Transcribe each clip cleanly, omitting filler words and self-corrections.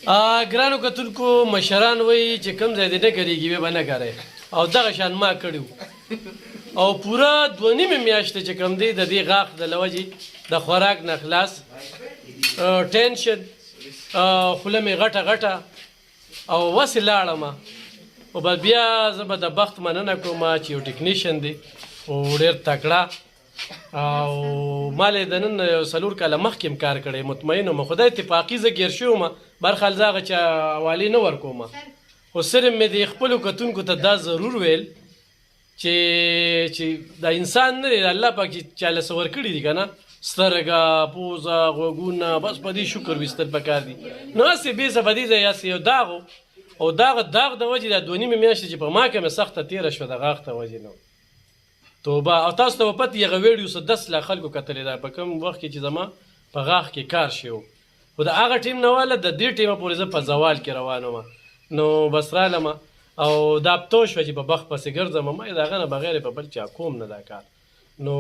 ګرانو کتونکو مشران وایي چې کوم ځای دې نه کړېږي بیا به نه کوئ او دغه شان ما کړي او پوره 2.5 میاشتې چې کوم دی د دې غاښ د لوجې د خوراک نه خلاص ټینشن خوله مې غټه غټه او وسې لاړم او بیا زه به د بخت مننه کوم چې یو ټیکنیشن دی او ډېر تکړه او ما له د نن 4 کاله مخکې هم کار کړی مطمئن وم خدای اتفاقي زه ګیر شوی وم برخه زه هغه چا حوالې نه ورکوم خو صرف مې د خپلو کتونکو ته دا ضرور ویل چې دا انسان نه دی الله پاک چې چاله څه ورکړي دي که نه سترګه پوزه غوږونه بس په دې شکر ویستل پکار دي نو هسې بېڅه په دې ځای هسې یو داغ او داغ د وجې دا 2.5 میاشتې چې په ما کې مې سخته تېره شوه د غاښ ته وجې نه توبه او تاسو ته به پته هغه ویډیو څه 10 لا خلکو کتلی دا په کوم وخت کې چې زما په غاښ کې کار شوی خو د هغه ټیم نه واله د دې ټیمه پورې زه په زوال کې روان وم نو بس رالم او دا پتو شوه چې په بخت پسې ګرځم ما د هغه نه بغیر په بل چا کوم نه دا کار نو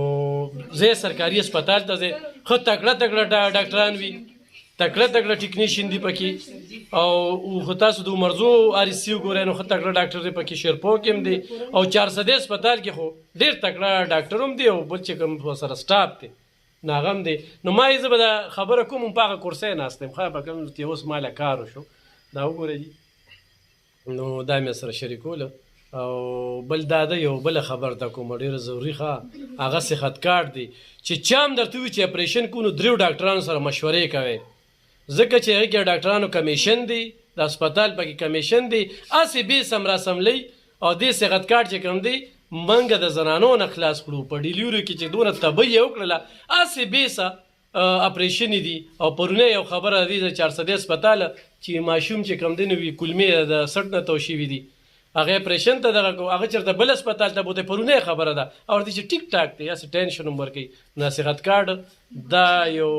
زه سرکاري هسپتال ته ځې ښه تکړه تکړه ډاکټران وي تکړه تکړه ټیکنیشین دي پکې او خو تاسو د عمرزو آر سی وګورئ نو ښه تکړه ډاکټر دی پکې شیرپور کې هم دی او 400 هسپتال کې خو ډېر تکړه ډاکټر هم دی او بل چې کوم سره سټاف دی نو هغه هم دی نو ما یې زه به دا خبره کوم په هغه کرسۍ ناست یم ښه په کوم چې اوس ماله کار وشو دا وګورئ نو دا مې سره شریکوله او بل دا ده یو بله خبر ته کومه ډېره ضروري ښه هغه صحت کارت دی چې چا هم درته وي چې اپریشن کوو نو 3 ډاکټرانو سره مشورې کوئ ځکه چې هغې کې ډاکټرانو کمیشن دی د هسپتال پکې کمیشن دی هسې بې سم راسملی او دې صحت کارت چې کوم دی منګه د زنانو نه خلاص کړو په ډیلیوري کې چې دونه تبۍ یې وکړله هسې بېسه اپریشنې دي او پرونی یو خبره دی د 400 هسپتال چې ماشوم چې کوم دی نو وي کلمې د سټ نه تو شوي دي هغه اپریشن ته دغه هغه چېرته بل هسپتال ته بوتې پرونی خبره ده او ورته چې ټیک ټاک دی هسې ټینشن هم ورکوي نصیحت کارډ دا یو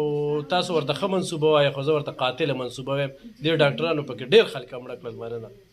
تاسو ورته ښه منصوبه وایئ خو زه ورته قاتله منصوبه وایم دې ډاکټرانو پکې ډېر خلک مړه کړل مننه